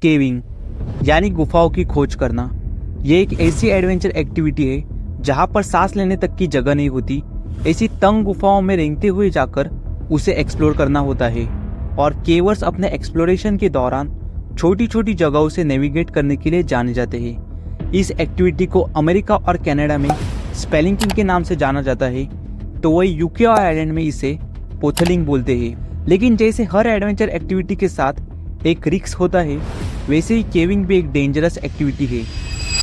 Caving यानी गुफाओं की खोज करना। ये एक ऐसी एडवेंचर एक्टिविटी है जहाँ पर सांस लेने तक की जगह नहीं होती। ऐसी तंग गुफाओं में रेंगते हुए जाकर उसे एक्सप्लोर करना होता है और केवर्स अपने एक्सप्लोरेशन के दौरान छोटी छोटी जगहों से नेविगेट करने के लिए जाने जाते हैं। इस एक्टिविटी को अमेरिका और कनाडा में स्पेलिंकिंग के नाम से जाना जाता है, तो वही यूके और आयरलैंड में इसे पोथलिंग बोलते हैं। लेकिन जैसे हर एडवेंचर एक्टिविटी के साथ एक रिस्क होता है, वैसे ही केविंग भी एक डेंजरस एक्टिविटी है।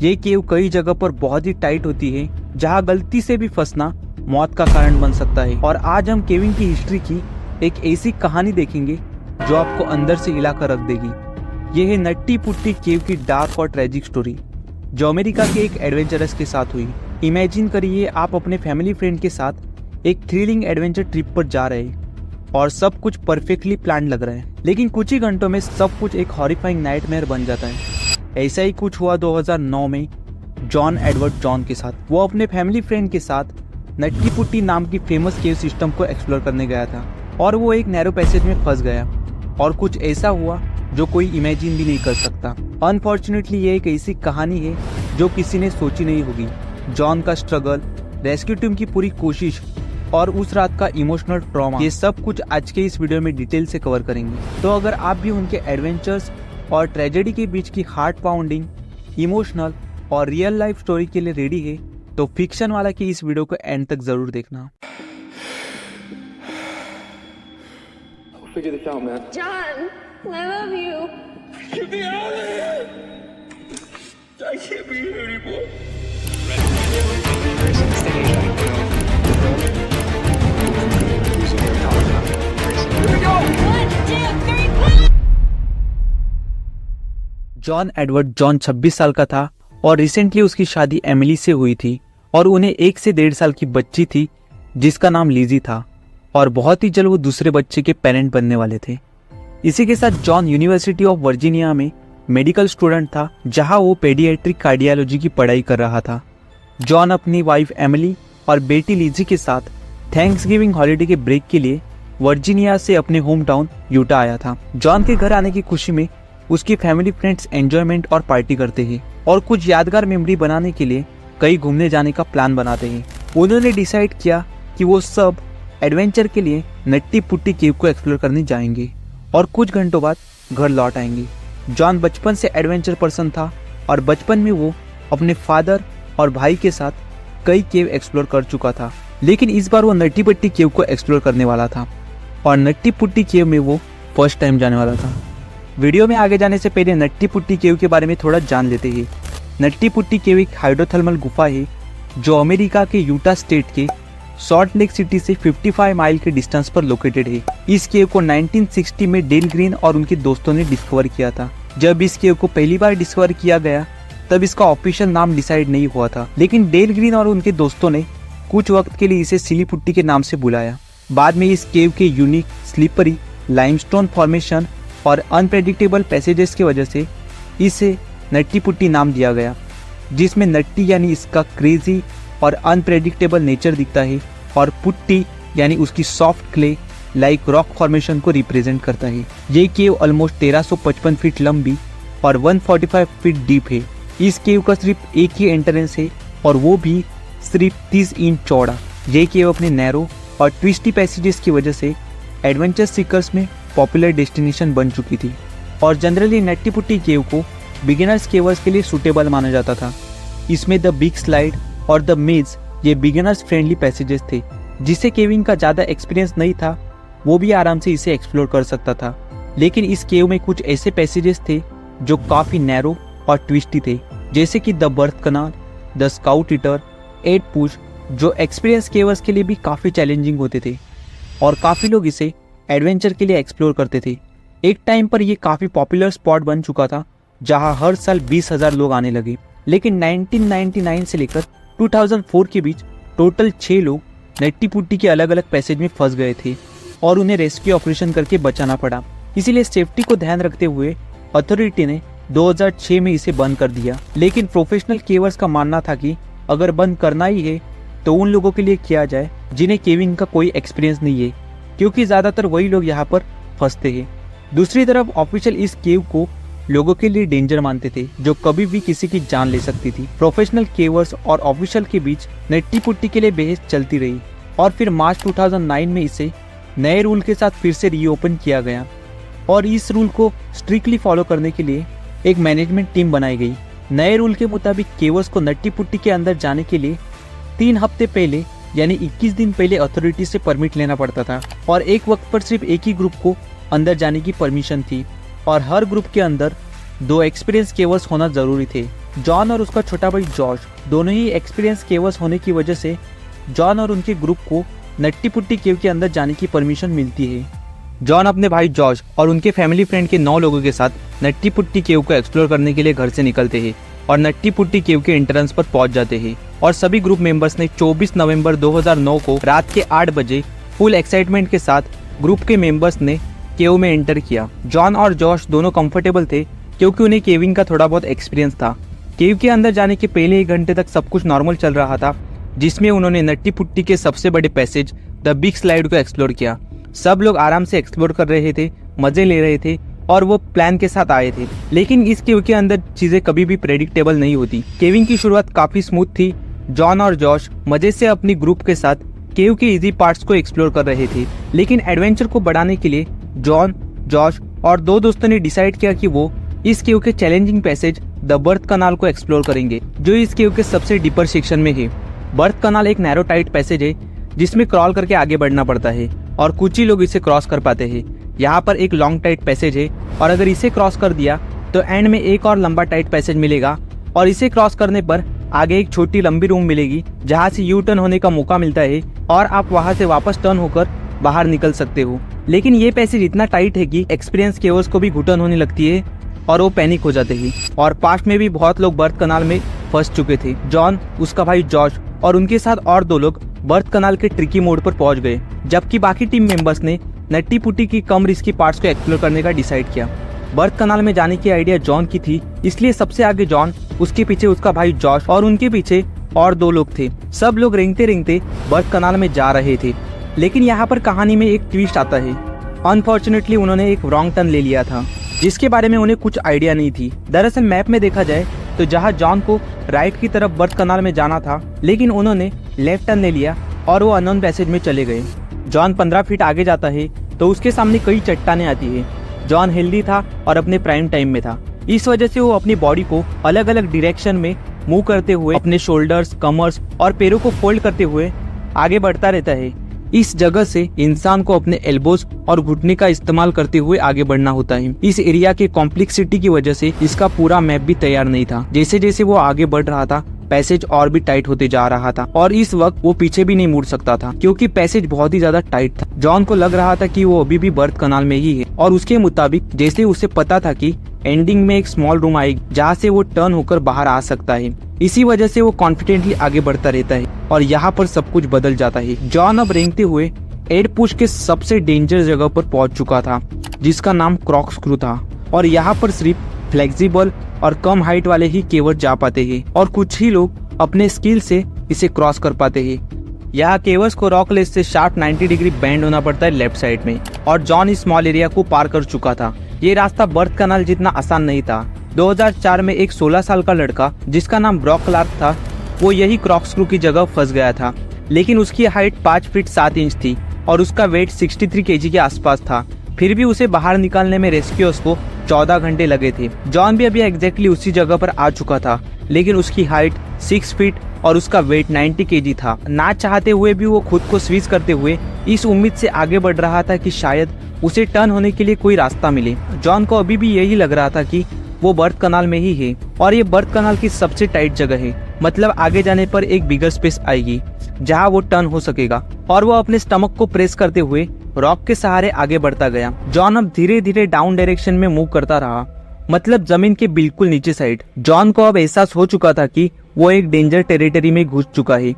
ये केव कई जगह पर बहुत ही टाइट होती है, जहाँ गलती से भी फंसना मौत का कारण बन सकता है। और आज हम केविंग की हिस्ट्री की एक ऐसी कहानी देखेंगे जो आपको अंदर से हिला कर रख देगी। ये है नट्टी पुट्टी केव की डार्क और ट्रेजिक स्टोरी, जो अमेरिका के एक एडवेंचरस के साथ हुई। इमेजिन करिए आप अपने फैमिली फ्रेंड के साथ एक थ्रिलिंग एडवेंचर ट्रिप पर जा रहे हैं और सब कुछ परफेक्टली प्लान लग रहा है, लेकिन कुछ ही घंटों में सब कुछ एक हॉरिफाइंग नाइटमेयर बन जाता है। ऐसा ही कुछ हुआ 2009 में जॉन एडवर्ड जॉन के साथ। वो अपने फैमिली फ्रेंड के साथ नट्टी पुट्टी नाम की फेमस केव सिस्टम को एक्सप्लोर करने गया था और वो एक नैरो पैसेज में फंस गया और कुछ ऐसा हुआ जो कोई इमेजिन भी नहीं कर सकता। अनफॉर्चुनेटली ये एक ऐसी कहानी है जो किसी ने सोची नहीं होगी। जॉन का स्ट्रगल, रेस्क्यू टीम की पूरी कोशिश और उस रात का इमोशनल ट्रॉमा, ये सब कुछ आज के इस वीडियो में डिटेल से कवर करेंगे। तो अगर आप भी उनके एडवेंचर्स और ट्रेजेडी के बीच की हार्ट पाउंडिंग, इमोशनल और रियल लाइफ स्टोरी के लिए रेडी है, तो फिक्शन वाला की इस वीडियो को एंड तक जरूर देखना। Figure this out, man. John, I love you. Get me out of here! I can't be here anymore. John Edward John 26 साल का था और रिसेंटली उसकी शादी एमिली से हुई थी और उन्हें 1 से 1.5 साल की बच्ची थी जिसका नाम लिजी था और बहुत ही जल्द वो दूसरे बच्चे के पेरेंट बनने वाले थे। इसी के साथ जॉन यूनिवर्सिटी ऑफ वर्जीनिया में मेडिकल स्टूडेंट था, जहां वो पेडियाट्रिक कार्डियोलॉजी की पढ़ाई कर रहा था। जॉन अपनी वाइफ एमिली और बेटी लिजी के साथ थैंक्सगिविंग हॉलिडे के ब्रेक के लिए वर्जीनिया से अपने होम टाउन यूटा आया था। जॉन के घर आने की खुशी में उसकी फैमिली फ्रेंड्स एंजॉयमेंट और पार्टी करते हैं और कुछ यादगार मेमोरी बनाने के लिए कहीं घूमने जाने का प्लान बनाते हैं। उन्होंने डिसाइड किया कि वो सब एडवेंचर के लिए नट्टी पुट्टी केव को एक्सप्लोर करने जाएंगे और कुछ घंटों बाद घर लौट आएंगे। जॉन बचपन से एडवेंचर पर्सन था और बचपन में वो अपने फादर और भाई के साथ कई केव एक्सप्लोर कर चुका था, लेकिन इस बार वो नट्टी पुट्टी केव को एक्सप्लोर करने वाला था और नट्टी पुट्टी केव में वो फर्स्ट टाइम जाने वाला था। वीडियो में आगे जाने से पहले नट्टी पुट्टी केव के बारे में थोड़ा जान लेते हैं। नट्टी पुट्टी केव एक हाइड्रोथर्मल गुफा है जो अमेरिका के यूटा स्टेट के सॉल्ट लेक सिटी से 55 माइल के डिस्टेंस पर लोकेटेड है। इस केव को 1960 में डेल ग्रीन और उनके दोस्तों ने डिस्कवर किया था। जब इस केव को पहली बार डिस्कवर किया गया तब इसका ऑफिशियल नाम डिसाइड नहीं हुआ था, लेकिन डेल ग्रीन और उनके दोस्तों ने कुछ वक्त के लिए इसे सिली पुट्टी के नाम से बुलाया। बाद में इस केव के यूनिक, स्लिपरी, लाइमस्टोन फॉर्मेशन और अनप्रेडिक्टेबल पैसेजेस की वजह से इसे नट्टी पुट्टी नाम दिया गया, जिसमें नट्टी यानी इसका क्रेजी और अनप्रेडिक्टेबल नेचर दिखता है और पुट्टी यानी उसकी soft clay like rock formation को रिप्रेजेंट करता है। ये केव ऑलमोस्ट 1355 फीट लंबी और 145 फीट डीप है। इस केव का सिर्फ एक ही एंट्रेंस है और वो भी सिर्फ 30 इंच चौड़ा। ये केव अपने नैरो और ट्विस्टी पैसेजेस की वजह से एडवेंचर सीकर्स में पॉपुलर डेस्टिनेशन बन चुकी थी और जनरली नट्टी पुट्टी केव को बिगिनर्स केवर्स के लिए सूटेबल माना जाता था। इसमें द बिग स्लाइड और द मेज ये बिगिनर्स फ्रेंडली पैसेजेस थे। जिसे केविंग का ज़्यादा एक्सपीरियंस नहीं था वो भी आराम से इसे एक्सप्लोर कर सकता था, लेकिन इस केव में कुछ ऐसे पैसेजेस थे जो काफ़ी नैरो और ट्विस्टी थे, जैसे कि the birth canal, the scout eater, 8 push, जो एक्सपीरियंस केवर्स के लिए भी काफ़ी चैलेंजिंग होते थे और काफ़ी लोग इसे एडवेंचर के लिए एक्सप्लोर करते थे। एक टाइम पर ये काफ़ी पॉपुलर स्पॉट बन चुका था जहाँ हर साल 20,000 लोग आने लगे, लेकिन 1999 से लेकर 2004 के बीच टोटल 6 लोग नट्टी पुट्टी के अलग अलग पैसेज में फंस गए थे और उन्हें रेस्क्यू ऑपरेशन करके बचाना पड़ा। इसीलिए सेफ्टी को ध्यान रखते हुए अथॉरिटी ने 2006 में इसे बंद कर दिया, लेकिन प्रोफेशनल केवर्स का मानना था कि अगर बंद करना ही है तो उन लोगों के लिए किया जाए जिन्हें केविंग का कोई एक्सपीरियंस नहीं है, क्योंकि ज़्यादातर वही लोग यहाँ पर फंसते हैं। दूसरी तरफ ऑफिशियल इस केव को लोगों के लिए डेंजर मानते थे, जो कभी भी किसी की जान ले सकती थी। प्रोफेशनल केवर्स और ऑफिशियल के बीच नट्टी पुट्टी के लिए बहस चलती रही और फिर मार्च 2009 में इसे नए रूल के साथ फिर से रीओपन किया गया और इस रूल को स्ट्रिक्टली फॉलो करने के लिए एक मैनेजमेंट टीम बनाई गई। नए रूल के मुताबिक केवर्स को नट्टी पुट्टी के अंदर जाने के लिए 3 हफ्ते पहले यानी 21 दिन पहले अथॉरिटी से परमिट लेना पड़ता था और एक वक्त पर सिर्फ एक ही ग्रुप को अंदर जाने की परमिशन थी और हर ग्रुप के अंदर 2 एक्सपीरियंस केवर्स होना जरूरी थे। जॉन और उसका छोटा भाई जॉर्ज दोनों ही एक्सपीरियंस केवर्स होने की वजह से जॉन और उनके ग्रुप को नट्टी पुट्टी केव के अंदर जाने की परमिशन मिलती है। जॉन अपने भाई जॉर्ज और उनके फैमिली फ्रेंड के 9 लोगों के साथ नट्टी पुट्टी केव को एक्सप्लोर करने के लिए घर से निकलते हैं और नट्टी पुट्टी केव के एंट्रेंस पर पहुंच जाते हैं और सभी ग्रुप मेंबर्स ने 24 नवंबर 2009 को रात के 8 बजे फुल एक्साइटमेंट के साथ ग्रुप के मेंबर्स ने केव में एंटर किया। जॉन और जॉश दोनों कंफर्टेबल थे क्योंकि उन्हें केविंग का थोड़ा बहुत एक्सपीरियंस था। केव के अंदर जाने के पहले 1 घंटे तक सब कुछ नॉर्मल चल रहा था, जिसमें उन्होंने नट्टी पुट्टी के सबसे बड़े पैसेज द बिग स्लाइड को एक्सप्लोर किया। सब लोग आराम से एक्सप्लोर कर रहे थे, मजे ले रहे थे और वो प्लान के साथ आए थे। लेकिन इस केव के अंदर चीजें कभी भी प्रेडिक्टेबल नहीं होती। केविंग की शुरुआत काफी स्मूथ थी। जॉन और जॉश मजे से अपनी ग्रुप के साथ केव के इजी पार्ट्स को एक्सप्लोर कर रहे थे, लेकिन एडवेंचर को बढ़ाने के लिए जॉन, जॉश और 2 दोस्तों ने डिसाइड किया कि वो इस केव के चैलेंजिंग पैसेज द बर्थ कनाल को एक्सप्लोर करेंगे, जो इस केव के सबसे डीपर सेक्शन में है। बर्थ कनाल एक नैरो टाइट पैसेज है जिसमें क्रॉल करके आगे बढ़ना पड़ता है और कुछ ही लोग इसे क्रॉस कर पाते हैं। यहाँ पर एक लॉन्ग टाइट पैसेज है और अगर इसे क्रॉस कर दिया तो एंड में एक और लंबा टाइट पैसेज मिलेगा और इसे क्रॉस करने पर आगे एक छोटी लंबी रूम मिलेगी जहाँ से यू टर्न होने का मौका मिलता है और आप वहाँ से वापस टर्न होकर बाहर निकल सकते हो। लेकिन ये पैसेज इतना टाइट है कि एक्सपीरियंस केवर्स को भी घुटन होने लगती है और वो पैनिक हो जाते हैं। और पास्ट में भी बहुत लोग बर्थ कनाल में फंस चुके थे। जॉन, उसका भाई जॉर्ज और उनके साथ और 2 लोग बर्थ कनाल के ट्रिकी मोड पर पहुंच गए, जबकि बाकी टीम मेंबर्स ने नट्टी पुट्टी की कम रिस्की पार्ट्स को एक्सप्लोर करने का डिसाइड किया। बर्थ कनाल में जाने की आइडिया जॉन की थी, इसलिए सबसे आगे जॉन, उसके पीछे उसका भाई जॉश और उनके पीछे और 2 लोग थे। सब लोग रेंगते रेंगते बर्थ कनाल में जा रहे थे, लेकिन यहाँ पर कहानी में एक ट्विस्ट आता है। अनफॉर्चुनेटली उन्होंने एक रॉन्ग टर्न ले लिया था, जिसके बारे में उन्हें कुछ आइडिया नहीं थी। दरअसल मैप में देखा जाए तो जहाँ जॉन को राइट की तरफ बर्थ कनाल में जाना था, लेकिन उन्होंने लेफ्ट टर्न ले लिया और वो अननोन पैसेज में चले गए। जॉन 15 फीट आगे जाता है तो उसके सामने कई चट्टानें आती है। जॉन हेल्दी था और अपने प्राइम टाइम में था, इस वजह से वो अपनी बॉडी को अलग अलग डायरेक्शन में मूव करते हुए अपने शोल्डर्स, कमर्स और पैरों को फोल्ड करते हुए आगे बढ़ता रहता है। इस जगह से इंसान को अपने एल्बोज और घुटने का इस्तेमाल करते हुए आगे बढ़ना होता है। इस एरिया के कॉम्प्लेक्सिटी की वजह से इसका पूरा मैप भी तैयार नहीं था। जैसे जैसे वो आगे बढ़ रहा था, पैसेज और भी टाइट होते जा रहा था और इस वक्त वो पीछे भी नहीं मुड़ सकता था क्योंकि पैसेज बहुत ही ज्यादा टाइट था। जॉन को लग रहा था कि वो अभी भी बर्थ कनाल में ही है और उसके मुताबिक जैसे उसे पता था कि एंडिंग में एक स्मॉल रूम आएगी जहाँ से वो टर्न होकर बाहर आ सकता है। इसी वजह से वो कॉन्फिडेंटली आगे बढ़ता रहता है और यहाँ पर सब कुछ बदल जाता है। जॉन अब रेंगते हुए एड पुश के सबसे डेंजर जगह पर पहुंच चुका था, जिसका नाम क्रॉक्सक्रू था और यहाँ पर सिर्फ फ्लेक्सिबल और कम हाइट वाले ही केवर जा पाते हैं और कुछ ही लोग अपने स्किल से इसे क्रॉस कर पाते हैं। यहाँ केवर्स को रॉक लेस से शार्प 90 डिग्री बैंड होना पड़ता है लेफ्ट साइड में और जॉन इस स्मॉल एरिया को पार कर चुका था। ये रास्ता बर्थ कनाल जितना आसान नहीं था। 2004 में एक 16 साल का लड़का जिसका नाम ब्रॉक क्लार्क था, वो यही क्रॉक्सक्रू की जगह फंस गया था, लेकिन उसकी हाइट 5 फीट 7 इंच थी और उसका वेट 63 केजी के आसपास था। फिर भी उसे बाहर निकालने में रेस्क्यूअर्स को 14 घंटे लगे थे। जॉन भी अभी एग्जैक्टली उसी जगह पर आ चुका था, लेकिन उसकी हाइट 6 फीट और उसका वेट 90 केजी था। ना चाहते हुए भी वो खुद को स्विच करते हुए इस उम्मीद से आगे बढ़ रहा था कि शायद उसे टर्न होने के लिए कोई रास्ता मिले। जॉन को अभी भी यही लग रहा था कि वो बर्थ कनाल में ही है और ये बर्थ कनाल की सबसे टाइट जगह है, मतलब आगे जाने पर एक बिगर स्पेस आएगी जहाँ वो टर्न हो सकेगा। और वो अपने स्टमक को प्रेस करते हुए रॉक के सहारे आगे बढ़ता गया। जॉन अब धीरे धीरे डाउन डायरेक्शन में मूव करता रहा, मतलब जमीन के बिल्कुल नीचे साइड। जॉन को अब एहसास हो चुका था कि वो एक डेंजर टेरिटरी में घुस चुका है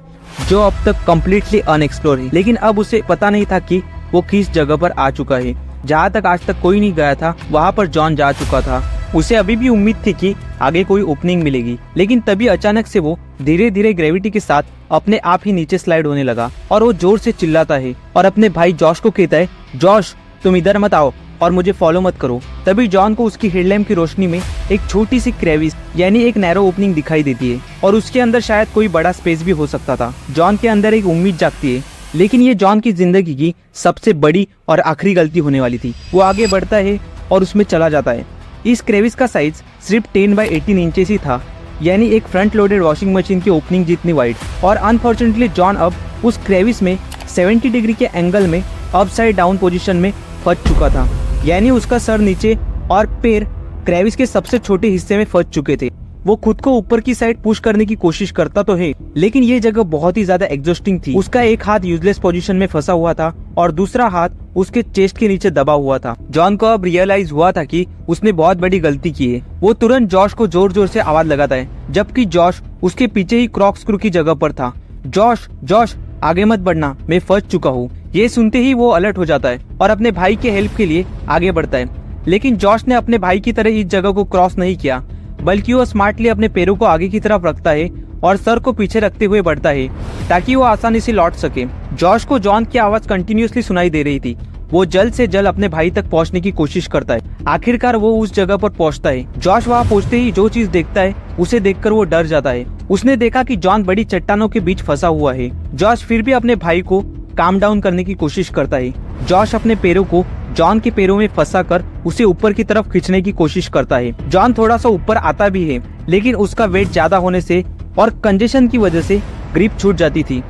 जो अब तक कम्प्लीटली अनएक्सप्लोर है, लेकिन अब उसे पता नहीं था कि वो किस जगह पर आ चुका है। जहाँ तक आज तक कोई नहीं गया था वहाँ पर जॉन जा चुका था। उसे अभी भी उम्मीद थी कि आगे कोई ओपनिंग मिलेगी, लेकिन तभी अचानक से वो धीरे धीरे ग्रेविटी के साथ अपने आप ही नीचे स्लाइड होने लगा और वो जोर से चिल्लाता है और अपने भाई जॉश को कहता है, जॉश तुम इधर मत आओ और मुझे फॉलो मत करो। तभी जॉन को उसकी हेडलैम्प की रोशनी में एक छोटी सी क्रेविस यानी एक नैरो ओपनिंग दिखाई देती है और उसके अंदर शायद कोई बड़ा स्पेस भी हो सकता था। जॉन के अंदर एक उम्मीद जागती है, लेकिन ये जॉन की जिंदगी की सबसे बड़ी और आखिरी गलती होने वाली थी। वो आगे बढ़ता है और उसमें चला जाता है। इस क्रेविस का साइज सिर्फ 10 बाय 18 इंचेस ही था, यानी एक फ्रंट लोडेड वॉशिंग मशीन की ओपनिंग जितनी वाइड। और अनफॉर्चुनेटली जॉन अब उस क्रेविस में 70 डिग्री के एंगल में अपसाइड डाउन पोजीशन में फंस चुका था, यानी उसका सर नीचे और पैर क्रेविस के सबसे छोटे हिस्से में फंस चुके थे। वो खुद को ऊपर की साइड पुश करने की कोशिश करता तो है, लेकिन ये जगह बहुत ही ज्यादा एग्जॉस्टिंग थी। उसका एक हाथ यूजलेस पोजीशन में फंसा हुआ था और दूसरा हाथ उसके चेस्ट के नीचे दबा हुआ था। जॉन को अब रियलाइज हुआ था कि उसने बहुत बड़ी गलती की है। वो तुरंत जॉश को जोर जोर से आवाज लगाता है, जबकि जॉश उसके पीछे ही क्रॉक स्क्रू की जगह पर था। जॉश जॉश आगे मत बढ़ना, मैं फंस चुका हूँ। ये सुनते ही वो अलर्ट हो जाता है और अपने भाई के हेल्प के लिए आगे बढ़ता है। लेकिन जॉश ने अपने भाई की तरह इस जगह को क्रॉस नहीं किया, बल्कि वो स्मार्टली अपने पैरों को आगे की तरफ रखता है और सर को पीछे रखते हुए बढ़ता है ताकि वो आसानी से लौट सके। जॉश को जॉन की आवाज कंटिन्यूअसली सुनाई दे रही थी। वो जल्द से जल्द अपने भाई तक पहुंचने की कोशिश करता है। आखिरकार वो उस जगह पर पहुंचता है। जॉश वहां पहुंचते ही जो चीज देखता है उसे देखकर वो डर जाता है। उसने देखा कि जॉन बड़ी चट्टानों के बीच फंसा हुआ है। जॉश फिर भी अपने भाई को काम डाउन करने की कोशिश करता है। जॉश अपने पैरों को जॉन के पैरों में फंसाकर उसे ऊपर की तरफ खींचने की कोशिश करता है। जॉन थोड़ा सा ऊपर आता भी है, लेकिन उसका वेट ज्यादा होने से और कंजेशन की वजह से ग्रिप छूट जाती थी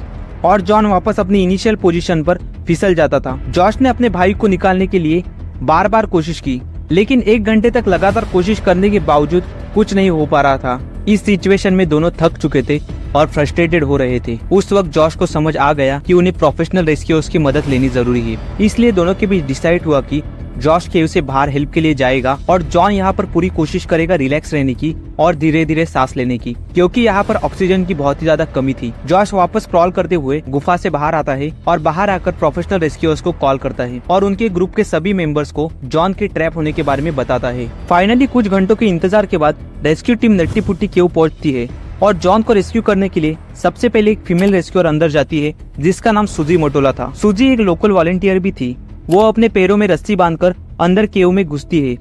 और जॉन वापस अपनी इनिशियल पोजीशन पर फिसल जाता था। जॉश ने अपने भाई को निकालने के लिए बार बार कोशिश की, लेकिन 1 घंटे तक लगातार कोशिश करने के बावजूद कुछ नहीं हो पा रहा था। इस सिचुएशन में दोनों थक चुके थे और फ्रस्ट्रेटेड हो रहे थे। उस वक्त जॉश को समझ आ गया कि उन्हें प्रोफेशनल रेस्क्यूअर्स की मदद लेनी जरूरी है। इसलिए दोनों के बीच डिसाइड हुआ कि जॉश केव से बाहर हेल्प के लिए जाएगा और जॉन यहाँ पर पूरी कोशिश करेगा रिलैक्स रहने की और धीरे धीरे सांस लेने की, क्योंकि यहाँ पर ऑक्सीजन की बहुत ही ज्यादा कमी थी। जॉश वापस क्रॉल करते हुए गुफा से बाहर आता है और बाहर आकर प्रोफेशनल रेस्क्यूअर्स को कॉल करता है और उनके ग्रुप के सभी मेंबर्स को जॉन के ट्रैप होने के बारे में बताता है। फाइनली कुछ घंटों के इंतजार के बाद रेस्क्यू टीम नट्टी पुट्टी केव पहुंचती है और जॉन को रेस्क्यू करने के लिए सबसे पहले एक फीमेल रेस्क्यूअर अंदर जाती है, जिसका नाम सूजी मोटोला था। सूजी एक लोकल वॉलंटियर भी थी। वो अपने पैरों में रस्सी बांधकर अंदर केव में घुसती है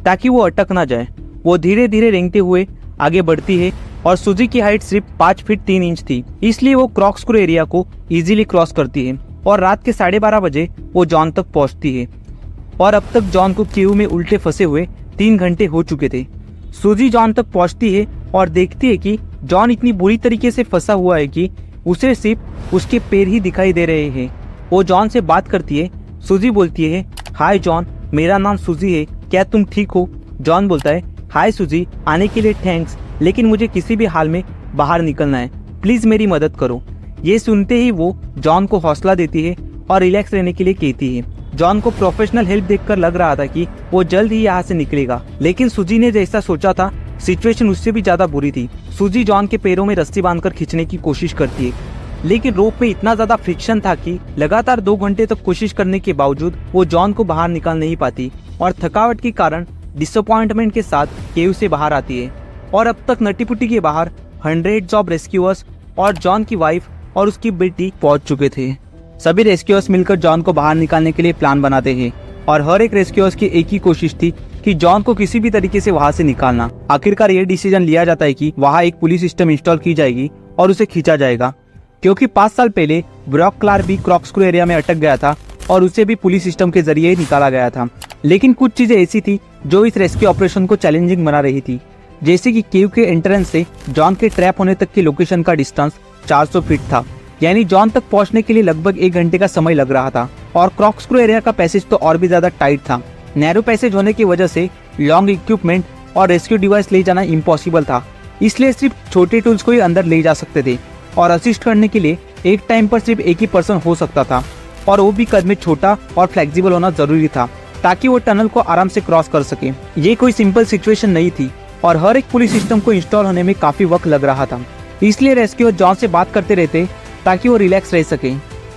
ताकि वो अटक ना जाए। वो धीरे धीरे रेंगते हुए आगे बढ़ती है और सूजी की हाइट सिर्फ 5 फीट 3 इंच थी, इसलिए वो क्रॉक स्क्रू एरिया को इजीली क्रॉस करती है और रात के 12:30 बजे वो जॉन तक पहुंचती है। और अब तक जॉन को केव में उल्टे फंसे हुए 3 घंटे हो चुके थे। सूजी जॉन तक पहुंचती है और देखती है कि जॉन इतनी बुरी तरीके से फंसा हुआ है कि उसे सिर्फ उसके पैर ही दिखाई दे रहे हैं। वो जॉन से बात करती है। सूजी बोलती है, हाय जॉन, मेरा नाम सूजी है, क्या तुम ठीक हो? जॉन बोलता है, हाय सूजी, आने के लिए थैंक्स, लेकिन मुझे किसी भी हाल में बाहर निकलना है, प्लीज मेरी मदद करो। ये सुनते ही वो जॉन को हौसला देती है और रिलैक्स रहने के लिए कहती है। जॉन को प्रोफेशनल हेल्प देखकर लग रहा था कि वो जल्द ही यहाँ से निकलेगा, लेकिन सूजी ने जैसा सोचा था सिचुएशन उससे भी ज्यादा बुरी थी। सूजी जॉन के पैरों में रस्सी बांधकर खींचने की कोशिश करती है, लेकिन रोप में इतना ज्यादा फ्रिक्शन था कि लगातार 2 घंटे तक कोशिश करने के बावजूद वो जॉन को बाहर निकाल नहीं पाती और थकावट के कारण डिसअपॉइंटमेंट के साथ केव से बाहर आती है। और अब तक नट्टी-पुट्टी के बाहर हंड्रेड्स ऑफ रेस्क्यूअर्स और जॉन की वाइफ और उसकी बेटी पहुंच चुके थे। सभी रेस्क्यूअर्स मिलकर जॉन को बाहर निकालने के लिए प्लान बनाते हैं और हर एक रेस्क्यूअर्स की एक ही कोशिश थी कि जॉन को किसी भी तरीके से वहां से निकालना। आखिरकार ये डिसीजन लिया जाता है कि वहां एक पुलिस सिस्टम इंस्टॉल की जाएगी और उसे खींचा जाएगा, क्योंकि 5 साल पहले ब्रॉक क्लार्क भी क्रॉक स्क्रू एरिया में अटक गया था और उसे भी पुलिस सिस्टम के जरिए ही निकाला गया था। लेकिन कुछ चीजें ऐसी थी जो इस रेस्क्यू ऑपरेशन को चैलेंजिंग बना रही थी, जैसे कि केव के एंट्रेंस से जॉन के ट्रैप होने तक की लोकेशन का डिस्टेंस 400 फीट था, यानी जॉन तक पहुंचने के लिए लगभग 1 घंटे का समय लग रहा था। और क्रॉक स्क्रू एरिया का पैसेज तो और भी ज्यादा टाइट था। नैरो पैसेज होने की वजह से लॉन्ग इक्विपमेंट और रेस्क्यू डिवाइस ले जाना इम्पॉसिबल था, इसलिए सिर्फ छोटे टूल्स को ही अंदर ले जा सकते थे और असिस्ट करने के लिए एक टाइम पर सिर्फ एक ही पर्सन हो सकता था, और वो भी कद में छोटा और फ्लेक्सिबल होना जरूरी था ताकि वो टनल को आराम से क्रॉस कर सके। ये कोई सिंपल सिचुएशन नहीं थी और हर एक पुलिस सिस्टम को इंस्टॉल होने में काफी वक्त लग रहा था, इसलिए रेस्क्यूअर जॉन से बात करते रहते ताकि वो रिलैक्स रह सके।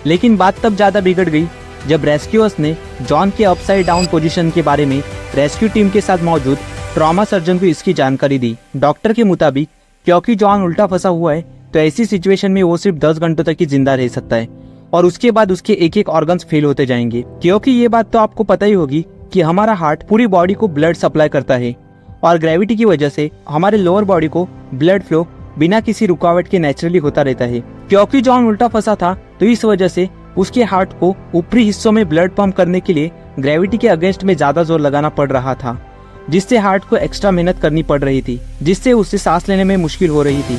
लेकिन बात तब ज्यादा बिगड़ गई जब रेस्क्यूअर्स ने जॉन के अपसाइड डाउन पोजीशन के बारे में रेस्क्यू टीम के साथ मौजूद ट्रॉमा सर्जन को इसकी जानकारी दी। डॉक्टर के मुताबिक क्योंकि जॉन उल्टा फंसा हुआ है तो ऐसी सिचुएशन में वो सिर्फ 10 घंटों तक ही जिंदा रह सकता है और उसके बाद उसके एक एक ऑर्गन्स फेल होते जाएंगे। क्योंकि ये बात तो आपको पता ही होगी कि हमारा हार्ट पूरी बॉडी को ब्लड सप्लाई करता है और ग्रेविटी की वजह से हमारे लोअर बॉडी को ब्लड फ्लो बिना किसी रुकावट के नेचुरली होता रहता है। क्योंकि जॉन उल्टा फंसा था तो इस वजह से उसके हार्ट को ऊपरी हिस्सों में ब्लड पंप करने के लिए ग्रेविटी के अगेंस्ट में ज्यादा जोर लगाना पड़ रहा था, जिससे हार्ट को एक्स्ट्रा मेहनत करनी पड़ रही थी, जिससे उसे सांस लेने में मुश्किल हो रही थी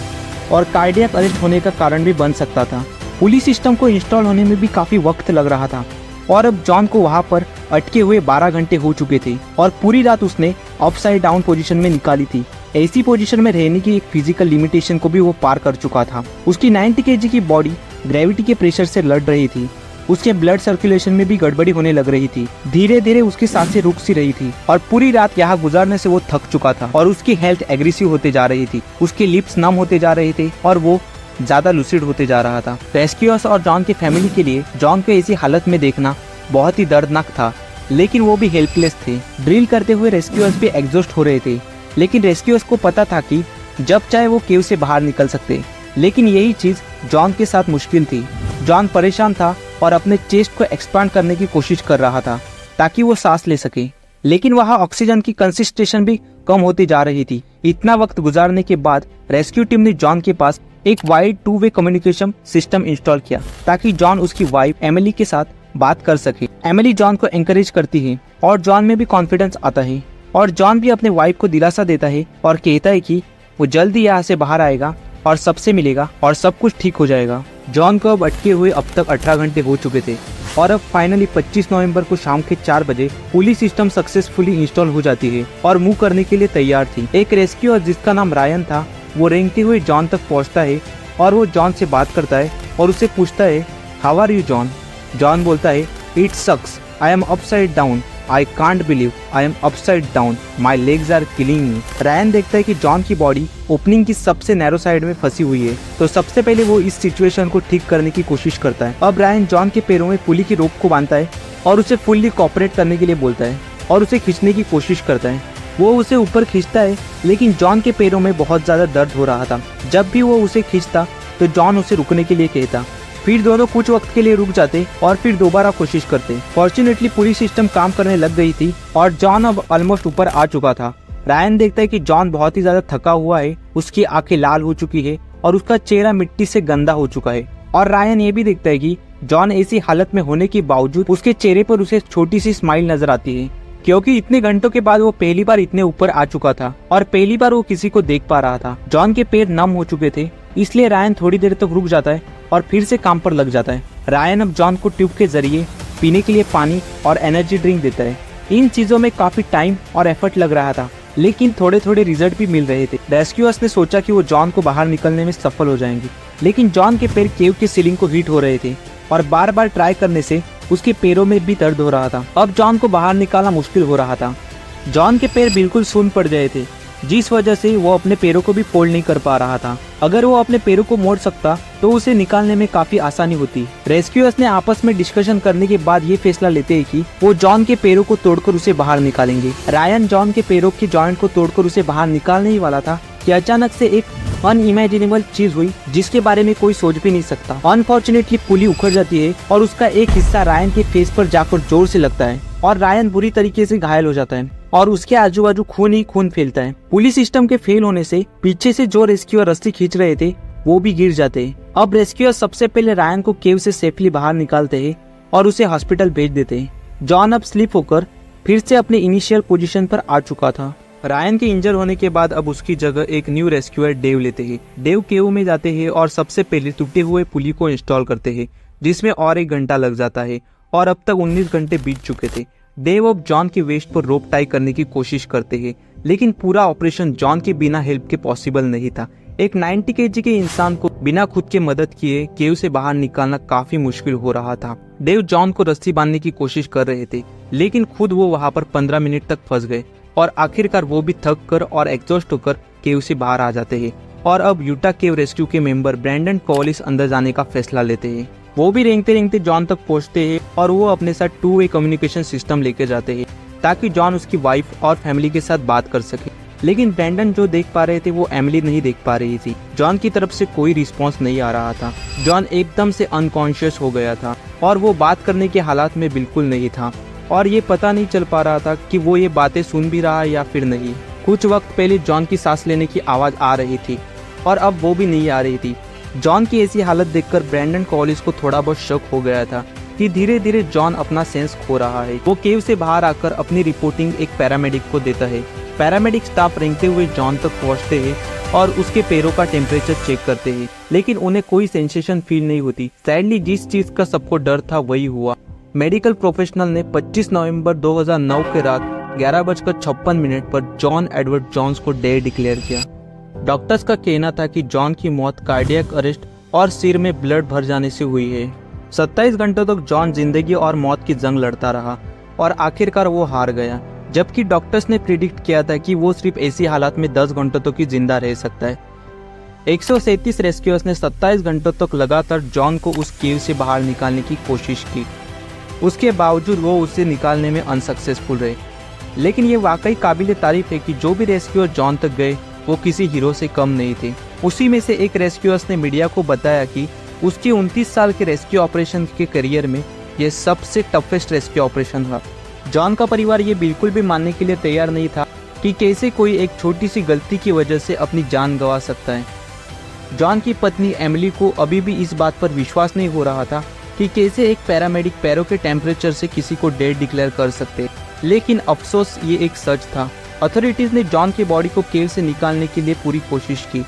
और कार्डियक अरेस्ट होने का कारण भी बन सकता था। पुलिस सिस्टम को इंस्टॉल होने में भी काफी वक्त लग रहा था और अब जॉन को वहां पर अटके हुए 12 घंटे हो चुके थे और पूरी रात उसने अपसाइड डाउन पोजीशन में निकाली थी। ऐसी पोजीशन में रहने की एक फिजिकल लिमिटेशन को भी वो पार कर चुका था। उसकी 90 kg की बॉडी ग्रेविटी के प्रेशर से लड़ रही थी। उसके ब्लड सर्कुलेशन में भी गड़बड़ी होने लग रही थी। धीरे धीरे उसकी सांसें रुक सी रही थी और पूरी रात यहाँ गुजारने से वो थक चुका था और उसकी हेल्थ एग्रेसिव होते जा रही थी। उसके लिप्स नम होते जा रहे थे और वो ज्यादा लूसिड होते जा रहा था। रेस्क्यूअर्स और जॉन की फैमिली के लिए जॉन को ऐसी हालत में देखना बहुत ही दर्दनाक था, लेकिन वो भी हेल्पलेस थे। ड्रिल करते हुए रेस्क्यूअर्स भी एग्जॉस्ट हो रहे थे, लेकिन रेस्क्यूअर्स को पता था कि जब चाहे वो केव से बाहर निकल सकते। लेकिन यही चीज जॉन के साथ मुश्किल थी। जॉन परेशान था और अपने चेस्ट को एक्सपांड करने की कोशिश कर रहा था ताकि वो सांस ले सके, लेकिन वहाँ ऑक्सीजन की कंसिस्टेंशन भी कम होती जा रही थी। इतना वक्त गुजारने के बाद रेस्क्यू टीम ने जॉन के पास एक wide two way communication system install किया ताकि जॉन उसकी वाइफ एमिली के साथ बात कर सके। एमिली जॉन को एनकरेज करती है और जॉन में भी कॉन्फिडेंस आता है और जॉन भी अपने वाइफ को दिलासा देता है और कहता है कि वो जल्दी यहाँ से बाहर आएगा और सबसे मिलेगा और सब कुछ ठीक हो जाएगा। जॉन को अब अटके हुए अब तक 18 घंटे हो चुके थे और अब फाइनली 25 नवंबर को शाम के 4 बजे पुलिस सिस्टम सक्सेसफुली इंस्टॉल हो जाती है और मूव करने के लिए तैयार थी। एक रेस्क्यूअर जिसका नाम रायन था वो रेंगते हुए जॉन तक पहुंचता है और वो जॉन से बात करता है और उसे पूछता है how are you John. John बोलता है it sucks, I am upside down, I can't believe I am upside down, my legs are killing me. Ryan देखता है कि जॉन की बॉडी ओपनिंग की सबसे नैरो साइड में फंसी हुई है, तो सबसे पहले वो इस सिचुएशन को ठीक करने की कोशिश करता है। अब रायन जॉन के पैरों में पुली की रोप को बांधता है और उसे फुल्ली कोऑपरेट करने के लिए बोलता है और उसे खींचने की कोशिश करता है। वो उसे ऊपर खींचता है, लेकिन जॉन के पैरों में बहुत ज्यादा दर्द हो रहा था। जब भी वो उसे खींचता तो जॉन उसे रुकने के लिए कहता। फिर दोनों कुछ वक्त के लिए रुक जाते और फिर दोबारा कोशिश करते। फॉर्चुनेटली पुलिस सिस्टम काम करने लग गई थी और जॉन अब ऑलमोस्ट ऊपर आ चुका था। रायन देखता है कि जॉन बहुत ही ज्यादा थका हुआ है, उसकी आंखें लाल हो चुकी है और उसका चेहरा मिट्टी से गंदा हो चुका है। और रायन ये भी देखता है कि जॉन ऐसी हालत में होने के बावजूद उसके चेहरे पर उसे छोटी सी स्माइल नजर आती है, क्योंकि इतने घंटों के बाद वो पहली बार इतने ऊपर आ चुका था और पहली बार वो किसी को देख पा रहा था। जॉन के पैर नम हो चुके थे, इसलिए रायन थोड़ी देर तक रुक जाता है और फिर से काम पर लग जाता है। रायन अब जॉन को ट्यूब के जरिए पीने के लिए पानी और एनर्जी ड्रिंक देता है। इन चीजों में काफी टाइम और एफर्ट लग रहा था, लेकिन थोड़े थोड़े रिजल्ट भी मिल रहे थे। रेस्क्यूअर्स ने सोचा कि वो जॉन को बाहर निकलने में सफल हो जाएंगे, लेकिन जॉन के पैर केव की सीलिंग को हीट हो रहे थे और बार बार ट्राई करने से उसके पैरों में भी दर्द हो रहा था। अब जॉन को बाहर निकालना मुश्किल हो रहा था। जॉन के पैर बिल्कुल सुन्न पड़ गए थे, जिस वजह से वो अपने पैरों को भी फोल्ड नहीं कर पा रहा था। अगर वो अपने पैरों को मोड़ सकता तो उसे निकालने में काफी आसानी होती। रेस्क्यूअर्स ने आपस में डिस्कशन करने के बाद ये फैसला लेते हैं कि वो जॉन के पैरों को तोड़कर उसे बाहर निकालेंगे। रायन जॉन के पैरों के जॉइंट को तोड़कर उसे बाहर निकालने ही वाला था कि अचानक से एक अनइमेजिनेबल चीज हुई जिसके बारे में कोई सोच भी नहीं सकता। अनफॉर्चुनेटली पुली उखड़ जाती है और उसका एक हिस्सा रायन के फेस पर जाकर जोर से लगता है और रायन बुरी तरीके से घायल हो जाता है और उसके आजू बाजू खून ही खून फैलता है। पुलिस सिस्टम के फेल होने से पीछे से जो रेस्क्यूअर रस्सी खींच रहे थे वो भी गिर जाते हैं। अब रेस्क्यूअर सबसे पहले रायन को केव से सेफली बाहर निकालते हैं और उसे हॉस्पिटल भेज देते हैं। जॉन अब स्लिप होकर फिर से अपने इनिशियल पोजीशन पर आ चुका था। रायन के इंजर होने के बाद अब उसकी जगह एक न्यू रेस्क्यूअर डेव लेते हैं। डेव केव में जाते हैं और सबसे पहले टूटे हुए पुली को इंस्टॉल करते हैं, जिसमें और 1 घंटा लग जाता है और अब तक 19 घंटे बीत चुके थे। डेव अब जॉन के वेस्ट पर रोप टाई करने की कोशिश करते हैं, लेकिन पूरा ऑपरेशन जॉन के बिना हेल्प के पॉसिबल नहीं था। एक 90 kg के इंसान को बिना खुद के मदद किए केव से बाहर निकालना काफी मुश्किल हो रहा था। डेव जॉन को रस्सी बांधने की कोशिश कर रहे थे, लेकिन खुद वो वहाँ पर 15 मिनट तक फंस गए और आखिरकार वो भी थक कर और एग्जॉस्ट होकर केव से बाहर आ जाते हैं। और अब यूटा केव रेस्क्यू के मेंबर ब्रैंडन कॉलिस अंदर जाने का फैसला लेते हैं। वो भी रेंगते रेंगते जॉन तक पहुंचते हैं और वो अपने साथ 2-वे कम्युनिकेशन सिस्टम लेके जाते हैं ताकि जॉन उसकी वाइफ और फैमिली के साथ बात कर सके। लेकिन ब्रैंडन जो देख पा रहे थे वो एमिली नहीं देख पा रही थी। जॉन की तरफ से कोई रिस्पॉन्स नहीं आ रहा था। जॉन एकदम से अनकॉन्शियस हो गया था और वो बात करने के हालात में बिल्कुल नहीं था। और ये पता नहीं चल पा रहा था कि वो ये बातें सुन भी रहा है या फिर नहीं। कुछ वक्त पहले जॉन की सांस लेने की आवाज़ आ रही थी और अब वो भी नहीं आ रही थी। जॉन की ऐसी हालत देखकर ब्रैंडन कॉलिंस को थोड़ा बहुत शक हो गया था कि धीरे धीरे जॉन अपना सेंस खो रहा है। वो केव से बाहर आकर अपनी रिपोर्टिंग एक पैरामेडिक को देता है। पैरामेडिक स्टाफ रेंगते हुए जॉन तक पहुंचते हैं और उसके पैरों का टेम्परेचर चेक करते हैं, लेकिन उन्हें कोई सेंसेशन फील नहीं होती। सैडली जिस चीज का सबको डर था वही हुआ। मेडिकल प्रोफेशनल ने 25 नवंबर 2009 के रात 11:56 पर जॉन एडवर्ड जॉन्स को डेड डिक्लेयर किया। डॉक्टर्स का कहना था कि जॉन की मौत कार्डियक अरेस्ट और सिर में ब्लड भर जाने से हुई है। 27 घंटों तक जॉन जिंदगी और मौत की जंग लड़ता रहा और आखिरकार वो हार गया, जबकि डॉक्टर्स ने प्रिडिक्ट किया था कि वो सिर्फ ऐसी हालात में 10 घंटों तक ही जिंदा रह सकता है। 137 रेस्क्यूअर्स ने 27 घंटों तक लगातार जॉन को उस केव से बाहर निकालने की कोशिश की। उसके बावजूद वो उसे निकालने में अनसक्सेसफुल रहे। लेकिन ये वाकई काबिल तारीफ है कि जो भी रेस्क्यूअर जॉन तक गए वो किसी हीरो से कम नहीं थे। उसी में से एक रेस्क्यूअर्स ने मीडिया को बताया कि उसके 29 साल के रेस्क्यू ऑपरेशन के करियर में यह सबसे टफेस्ट रेस्क्यू ऑपरेशन था। जॉन का परिवार ये बिल्कुल भी मानने के लिए तैयार नहीं था कि कैसे कोई एक छोटी सी गलती की वजह से अपनी जान गंवा सकता है। जॉन की पत्नी एमिली को अभी भी इस बात पर विश्वास नहीं हो रहा था कि कैसे एक पैरामेडिक पैरों के टेम्परेचर से किसी को डेड डिक्लेयर कर सकते, लेकिन अफसोस ये एक सच था। अथॉरिटीज ने जॉन की बॉडी को केव से निकालने के लिए पूरी कोशिश की,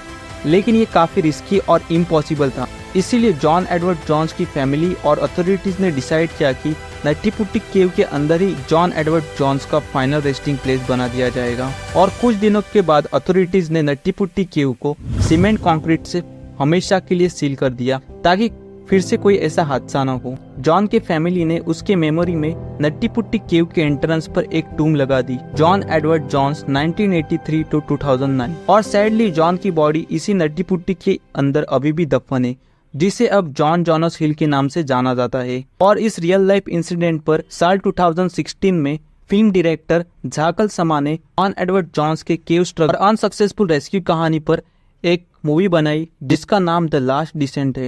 लेकिन ये काफ़ी रिस्की और इम्पॉसिबल था। इसीलिए जॉन एडवर्ड जॉन्स की फैमिली और अथॉरिटीज ने डिसाइड किया कि नट्टीपुट्टी केव के अंदर ही जॉन एडवर्ड जॉन्स का फाइनल रेस्टिंग प्लेस बना दिया जाएगा। और कुछ दिनों के बाद अथॉरिटीज ने नट्टीपुट्टी केव को सीमेंट कंक्रीट से हमेशा के लिए सील कर दिया ताकि फिर से कोई ऐसा हादसा न हो। जॉन के फैमिली ने उसके मेमोरी में नट्टीपुट्टी केव के एंट्रेंस पर एक टूम लगा दी, जॉन एडवर्ड जॉन्स 1983 to 2009। और सैडली जॉन की बॉडी इसी नट्टीपुट्टी के अंदर अभी भी दफन है, जिसे अब जॉन जॉनस हिल के नाम से जाना जाता है। और इस रियल लाइफ इंसिडेंट पर साल 2016 में फिल्म डायरेक्टर झाकल समा ने जॉन एडवर्ड जॉन्स के केव स्ट्रगल और अनसक्सेसफुल रेस्क्यू कहानी पर एक मूवी बनाई जिसका नाम द लास्ट डिसेंट है।